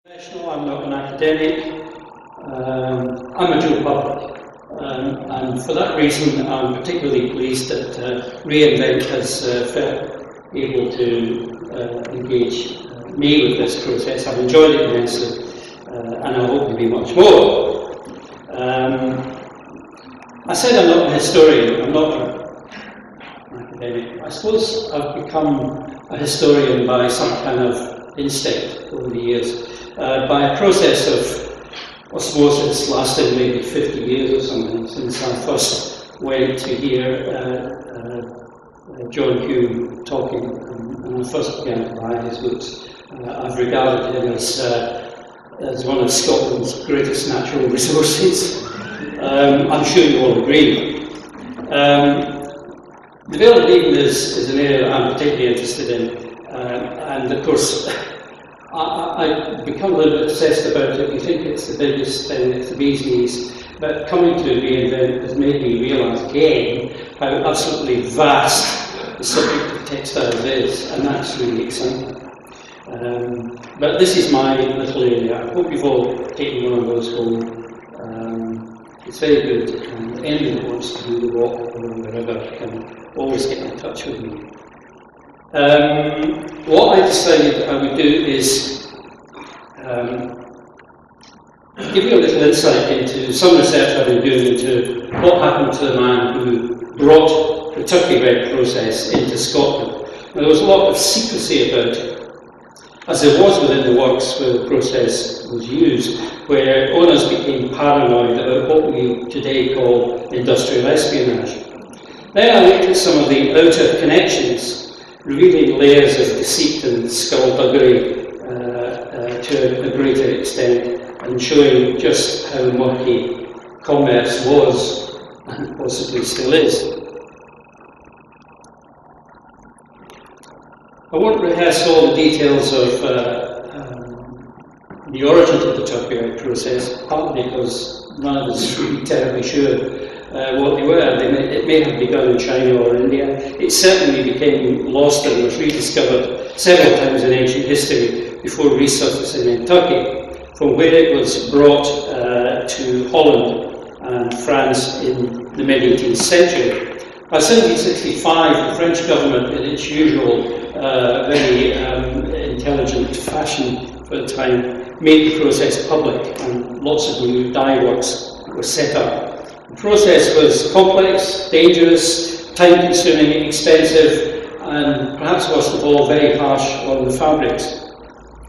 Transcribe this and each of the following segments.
Professional, I'm not an academic, I'm a dual public, and for that reason I'm particularly pleased that ReINVENT has felt able to engage me with this process. I've enjoyed it immensely, and I hope to be much more. I said I'm not a historian, I'm not an academic. I suppose I've become a historian by some kind of instinct over the years. By a process of osmosis lasting maybe 50 years or something since I first went to hear John Hume talking and I first began to buy his books. I've regarded him as one of Scotland's greatest natural resources. I'm sure you all agree. The Vale of Eden is an area that I'm particularly interested in, and of course I become a little bit obsessed about it. You think it's the biggest thing, it's the bee's knees, but coming to ReINVENT has made me realise again how absolutely vast the subject of textiles is, and that's really exciting. But this is my little area. I hope you've all taken one of those home. It's very good, and anyone that wants to do the walk along the river can always get in touch with me. What I decided I would do is give you a little insight into some research I've been doing into what happened to the man who brought the turkey red process into Scotland. Now, there was a lot of secrecy about it, as there was within the works where the process was used, where owners became paranoid about what we today call industrial espionage. Then I looked at some of the outer connections, revealing layers of deceit and skullduggery to a greater extent, and showing just how murky commerce was and possibly still is. I won't rehearse all the details of the origin of the turkey red process, partly because none of us is really terribly sure what they were. It may have begun in China or India. It certainly became lost and was rediscovered several times in ancient history before resurfacing in Turkey, from where it was brought to Holland and France in the mid-18th century. By 1765, the French government, in its usual very intelligent fashion for the time, made the process public, and lots of new dye works were set up. The process was complex, dangerous, time-consuming, expensive, and perhaps worst of all, very harsh on the fabrics.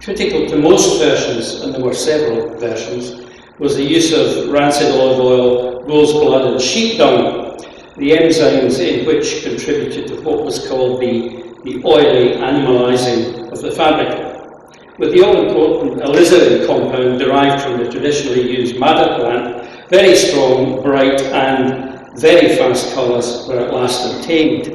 Critical to most versions, and there were several versions, was the use of rancid olive oil, rose's blood, and sheep dung, the enzymes in which contributed to what was called the oily animalising of the fabric, with the all-important alizarin compound derived from the traditionally used madder plant. Very strong, bright, and very fast colours were at last obtained.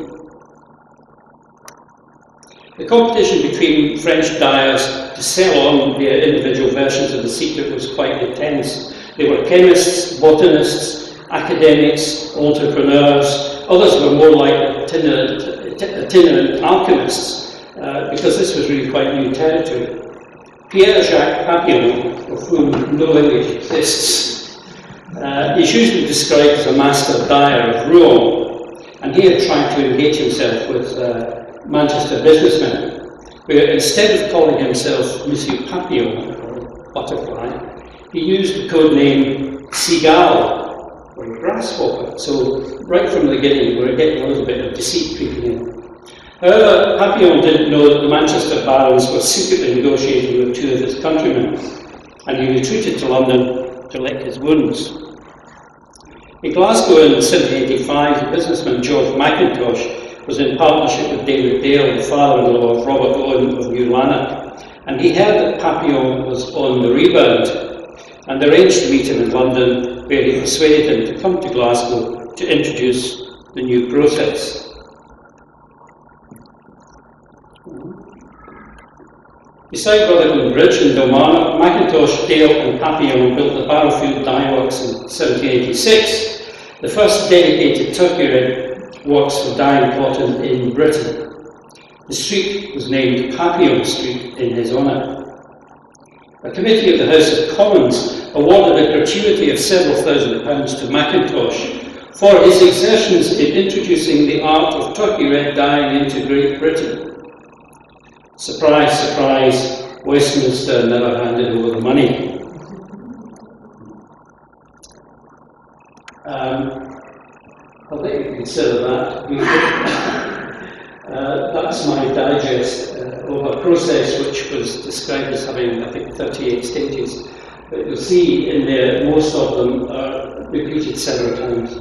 The competition between French dyers to sell on their individual versions of the secret was quite intense. They were chemists, botanists, academics, entrepreneurs. Others were more like itinerant alchemists, because this was really quite new territory. Pierre-Jacques Papillon, of whom no image exists, is usually described as a master dyer of Rouen, and he had tried to engage himself with Manchester businessmen, where instead of calling himself Monsieur Papillon, or butterfly, he used the code name Seagull, or grasshopper. So right from the beginning, we're getting a little bit of deceit creeping in. However, Papillon didn't know that the Manchester barons were secretly negotiating with two of his countrymen, and he retreated to London to lick his wounds. In Glasgow in 1785, the businessman George Mackintosh was in partnership with David Dale, the father-in-law of Robert Owen of New Lanark, and he heard that Papillon was on the rebound, and arranged to meet him in London, where he persuaded him to come to Glasgow to introduce the new process. Beside Rutherglen Bridge in Kilmarnock, Mackintosh, Dale and Papillon built the Barrowfield Dye Works in 1786, the first dedicated turkey red works for dyeing cotton in Britain. The street was named Papillon Street in his honour. A committee of the House of Commons awarded a gratuity of several £1,000s to Mackintosh for his exertions in introducing the art of turkey red dyeing into Great Britain. Surprise, surprise, Westminster never handed over the money. I'll let you consider that. That's my digest of a process which was described as having, I think, 38 stages. But you'll see in there, most of them are repeated several times.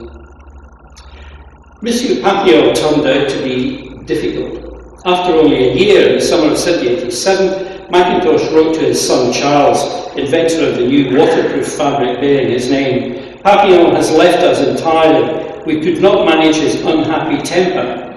Monsieur Papillon turned out to be difficult. After only a year, in the summer of 1787, Mackintosh wrote to his son Charles, inventor of the new waterproof fabric bearing his name, "Papillon has left us entirely. We could not manage his unhappy temper.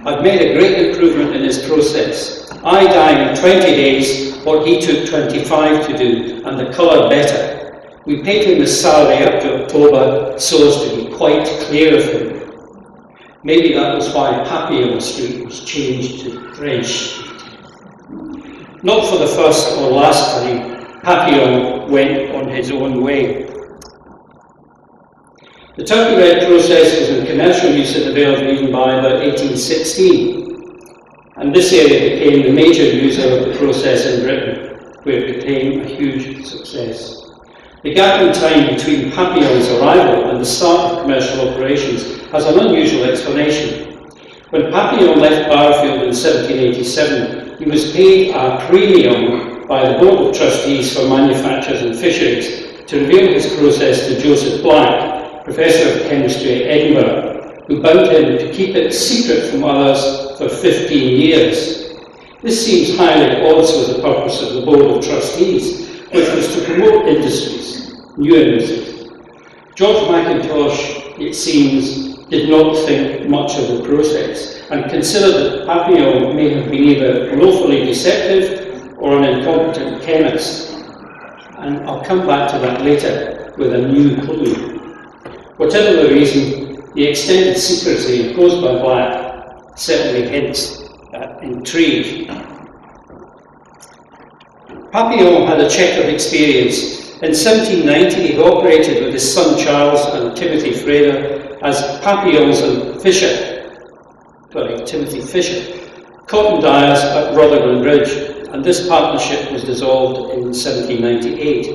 I've made a great improvement in his process. I dye in 20 days what he took 25 to do, and the colour better. We paid him his salary up to October so as to be quite clear of him." Maybe that was why Papillon Street was changed to French Street. Not for the first or last time, Papillon went on his own way. The turkey red process was in commercial use in the Vale of even by about 1816, and this area became the major user of the process in Britain, where it became a huge success. The gap in time between Papillon's arrival and the start of commercial operations has an unusual explanation. When Papillon left Barfield in 1787, he was paid a premium by the Board of Trustees for Manufactures and Fisheries to reveal his process to Joseph Black, Professor of Chemistry at Edinburgh, who bound him to keep it secret from others for 15 years. This seems highly at odds with the purpose of the Board of Trustees, which was to promote industries, new industries. George Mackintosh, it seems, did not think much of the process and considered that Papillon may have been either willfully deceptive or an incompetent chemist. And I'll come back to that later with a new clue. Whatever the reason, the extended secrecy imposed by Black certainly hints at intrigue. Papillon had a checkered experience. In 1790, he operated with his son Charles and Timothy Fraser as Papillons and Timothy Fisher, cotton dyers at Rutherglen Bridge, and this partnership was dissolved in 1798.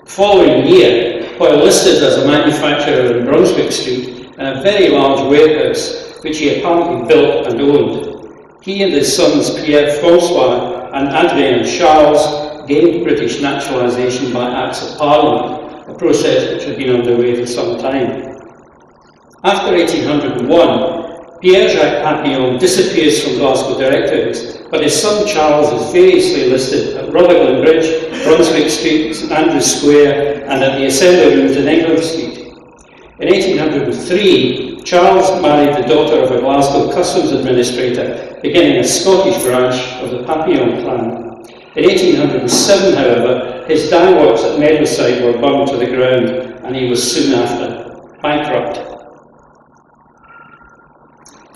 The following year, while listed as a manufacturer in Brunswick Street in a very large warehouse, which he apparently built and owned, he and his sons Pierre-François and Adrien Charles gained British naturalisation by Acts of Parliament, a process which had been underway for some time. After 1801, Pierre-Jacques Papillon disappears from Glasgow directories, but his son Charles is variously listed at Rutherglen Bridge, Brunswick Street, St Andrews Square, and at the Assembly Rooms in England Street. In 1803, Charles married the daughter of a Glasgow customs administrator, beginning a Scottish branch of the Papillon clan. In 1807, however, his dye works at Maryhill were burned to the ground, and he was soon after bankrupt.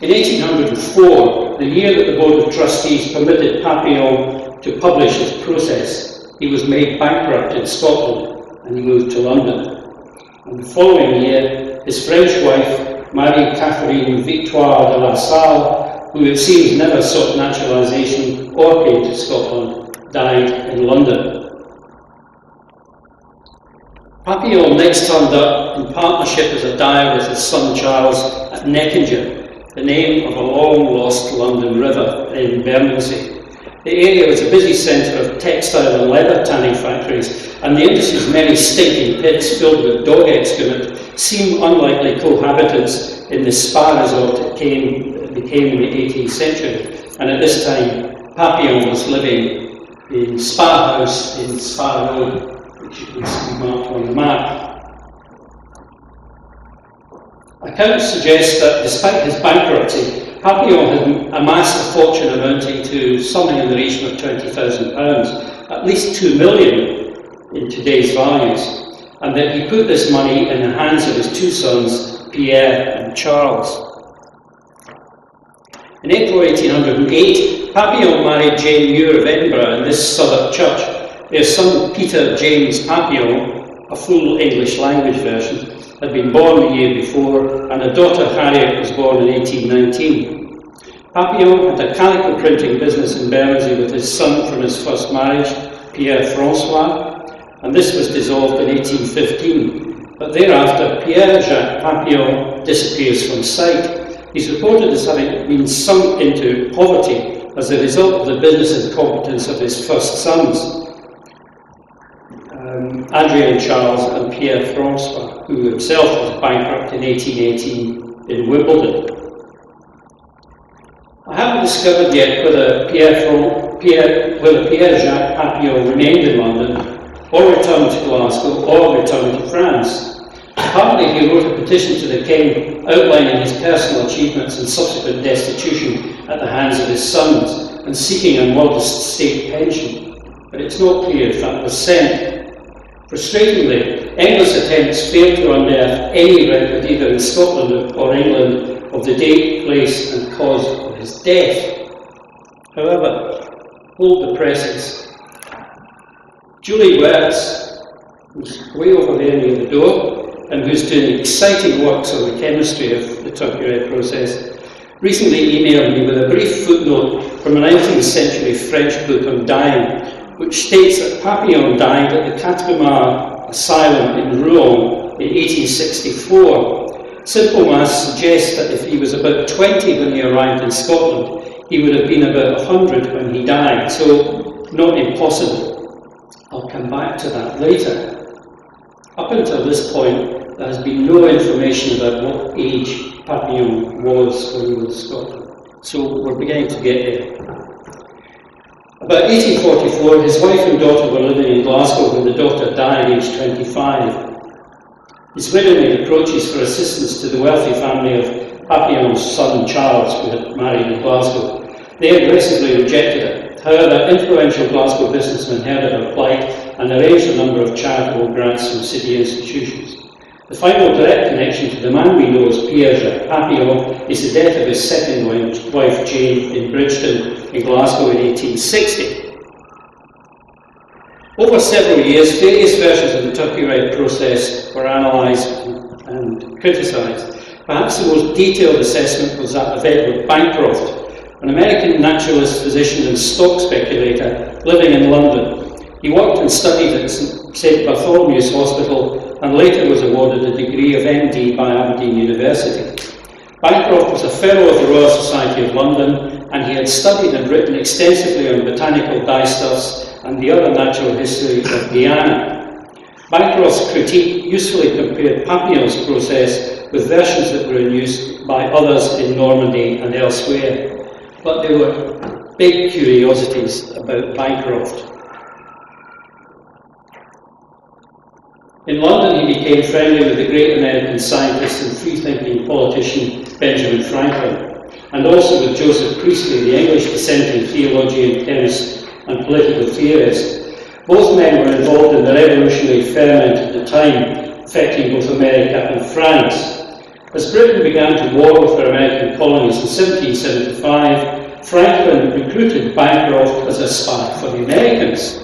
In 1804, the year that the Board of Trustees permitted Papillon to publish his process, he was made bankrupt in Scotland and he moved to London. And the following year, his French wife, Marie-Catherine Victoire de la Salle, who it seems never sought naturalisation or came to Scotland, died in London. Papillon next turned up in partnership as a dyer with his son Charles at Neckinger, the name of a long-lost London river in Bermondsey. The area was a busy centre of textile and leather tanning factories, and the industry's many stinking pits filled with dog excrement seem unlikely cohabitants in the spa resort it became in the 18th century. And at this time, Papillon was living in Spa House in Spa Road, which you can see marked on the map. Accounts suggest that despite his bankruptcy, Papillon had amassed a fortune amounting to something in the region of £20,000, at least £2 million in today's values, and that he put this money in the hands of his two sons, Pierre and Charles. In April 1808, Papillon married Jane Muir of Edinburgh in this Southwark church. their son Peter James Papillon, a full English language version, had been born the year before, and a daughter Harriet was born in 1819. Papillon had a calico printing business in Burgh with his son from his first marriage, Pierre Francois, and this was dissolved in 1815. But thereafter, Pierre-Jacques Papillon disappears from sight. He's reported as having been sunk into poverty as a result of the business incompetence of his first sons, Adrien Charles and Pierre Francois, who himself was bankrupt in 1818 in Wimbledon. I haven't discovered yet whether Pierre-Jacques Papillon remained in London, or returned to Glasgow, or returned to France. Apparently he wrote a petition to the king outlining his personal achievements and subsequent destitution at the hands of his sons, and seeking a modest state pension, but it's not clear if that was sent. Frustratingly, endless attempts failed to unearth any record either in Scotland or England of the date, place and cause of his death. However, hold the presses. Julie Wertz, who's way over there near the door, and who's doing exciting works on the chemistry of the Turkey Red process, recently emailed me with a brief footnote from a 19th century French book on dyeing, which states that Papillon died at the Quatre-Mars Asylum in Rouen in 1864. Simple maths suggests that if he was about 20 when he arrived in Scotland, he would have been about 100 when he died, so not impossible. I'll come back to that later. Up until this point, there has been no information about what age Papillon was when he was in Scotland, so we're beginning to get there. About 1844, his wife and daughter were living in Glasgow when the daughter died aged 25. His widow made approaches for assistance to the wealthy family of Papillon's son Charles, who had married in Glasgow. They aggressively rejected it. However, influential Glasgow businessmen heard of her plight and arranged a number of charitable grants from city institutions. The final direct connection to the man we know as Pierre-Jacques Papillon is the death of his second wife Jane in Bridgeton in Glasgow in 1860. Over several years, various versions of the Turkey Red process were analysed and criticised. Perhaps the most detailed assessment was that of Edward Bancroft, an American naturalist, physician and stock speculator living in London. He worked and studied at St Bartholomew's Hospital and later was awarded a degree of MD by Aberdeen University. Bancroft was a Fellow of the Royal Society of London, and he had studied and written extensively on botanical dyestuffs and the other natural history of Guyana. Bancroft's critique usefully compared Papillon's process with versions that were in use by others in Normandy and elsewhere, but there were big curiosities about Bancroft. In London, he became friendly with the great American scientist and free-thinking politician Benjamin Franklin, and also with Joseph Priestley, the English dissenting theologian, chemist, and political theorist. Both men were involved in the revolutionary ferment at the time, affecting both America and France. As Britain began to war with her American colonies in 1775, Franklin recruited Bancroft as a spy for the Americans.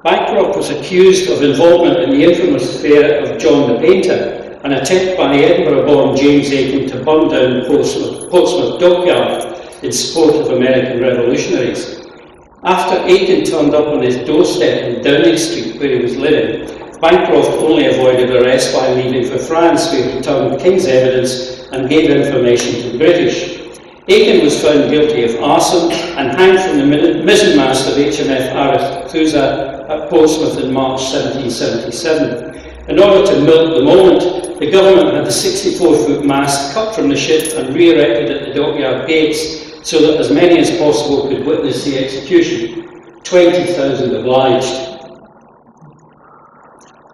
Bancroft was accused of involvement in the infamous affair of John the Painter, an attempt by Edinburgh-born James Aiken to burn down Portsmouth Dockyard in support of American revolutionaries. After Aiken turned up on his doorstep in Downing Street, where he was living, Bancroft only avoided arrest while leaving for France, where he turned King's evidence and gave information to the British. Aiken was found guilty of arson and hanged from the mizzenmast of HMS Arethusa at Portsmouth in March 1777. In order to milk the moment, the government had the 64-foot mast cut from the ship and re-erected at the dockyard gates so that as many as possible could witness the execution. 20,000 obliged.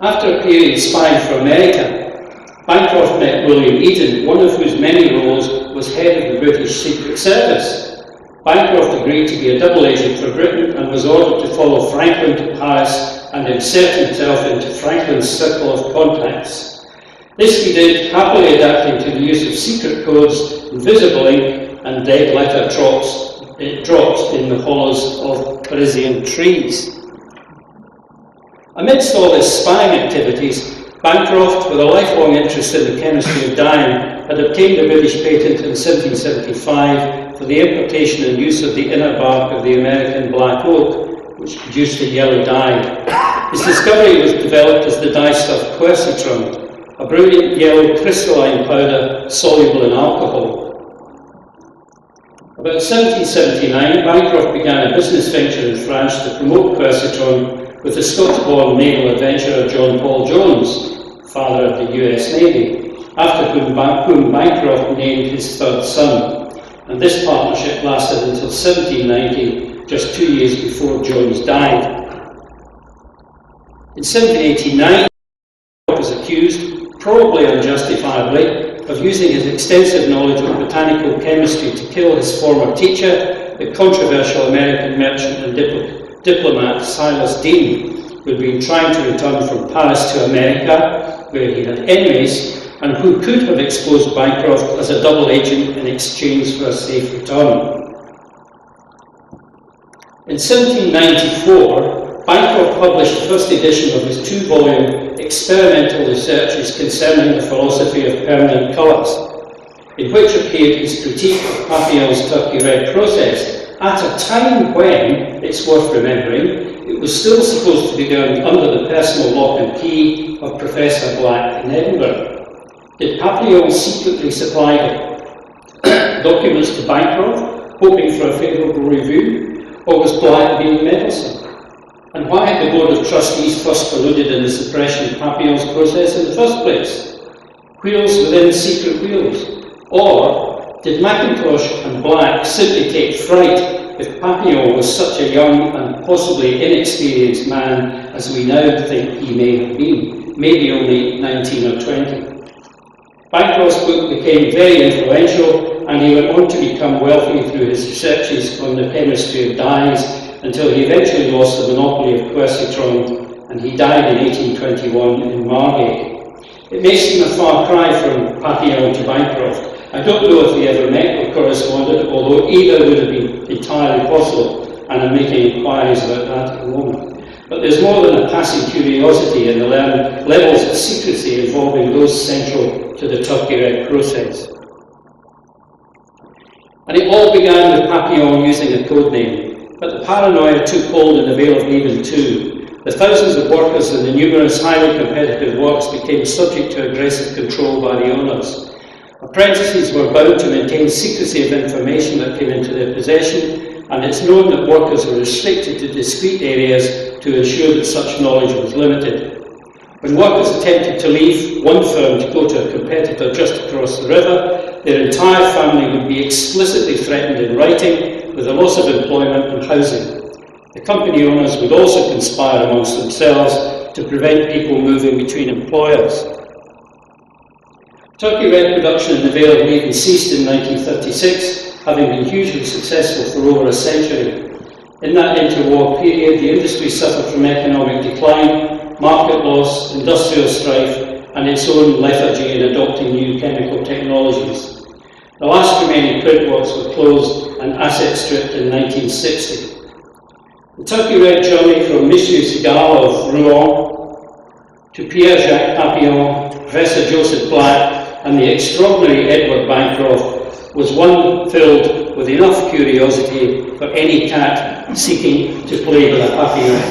After a period spying for America, Bancroft met William Eden, one of whose many roles was head of the British Secret Service. Bancroft agreed to be a double agent for Britain and was ordered to follow Franklin to Paris and insert himself into Franklin's circle of contacts. This he did, happily adapting to the use of secret codes, invisible ink and dead letter dropped in the hollows of Parisian trees. Amidst all his spying activities, Bancroft, with a lifelong interest in the chemistry of dyeing, had obtained a British patent in 1775 for the importation and use of the inner bark of the American black oak, which produced a yellow dye. His discovery was developed as the dye-stuff quercitron, a brilliant yellow crystalline powder soluble in alcohol. About 1779, Bancroft began a business venture in France to promote quercitron with the Scots-born naval adventurer John Paul Jones, father of the US Navy, after whom Bancroft named his third son. And this partnership lasted until 1790, just 2 years before Jones died. In 1789, Bancroft was accused, probably unjustifiably, of using his extensive knowledge of botanical chemistry to kill his former teacher, the controversial American merchant and diplomat Silas Deane, who had been trying to return from Paris to America, where he had enemies, and who could have exposed Bancroft as a double agent in exchange for a safe return. In 1794, Bancroft published the first edition of his 2-volume experimental researches concerning the philosophy of permanent colours, in which appeared his critique of Papillon's turkey red process, at a time when, it's worth remembering, it was still supposed to be done under the personal lock and key of Professor Black in Edinburgh. Did Papillon secretly supply documents to Bancroft, hoping for a favourable review, or was Black being meddlesome? And why had the Board of Trustees first colluded in the suppression of Papillon's process in the first place? Wheels within secret wheels? Or did Mackintosh and Black simply take fright if Papillon was such a young and possibly inexperienced man as we now think he may have been, maybe only 19 or 20? Bancroft's book became very influential, and he went on to become wealthy through his researches on the chemistry of dyes, until he eventually lost the monopoly of quercitron, and he died in 1821 in Margate. It may seem a far cry from Papillon to Bancroft. I don't know if they ever met or corresponded, although either would have been entirely possible, and I'm making inquiries about that at the moment. But there's more than a passing curiosity in the levels of secrecy involving those central to the turkey red process. And it all began with Papillon using a code name. But the paranoia took hold in the Vale of Leven too. The thousands of workers in the numerous highly competitive works became subject to aggressive control by the owners. Apprentices were bound to maintain secrecy of information that came into their possession, and it's known that workers were restricted to discrete areas to ensure that such knowledge was limited. When workers attempted to leave one firm to go to a competitor just across the river, their entire family would be explicitly threatened in writing with the loss of employment and housing. The company owners would also conspire amongst themselves to prevent people moving between employers. Turkey red production in the Vale of Leven ceased in 1936, having been hugely successful for over a century. In that interwar period, the industry suffered from economic decline, market loss, industrial strife, and its own lethargy in adopting new chemical technologies. The last remaining print works were closed and assets stripped in 1960. The turkey red journey from Monsieur Segal of Rouen to Pierre-Jacques Papillon, Professor Joseph Black, and the extraordinary Edward Bancroft was one filled with enough curiosity for any cat seeking to play with a papillon.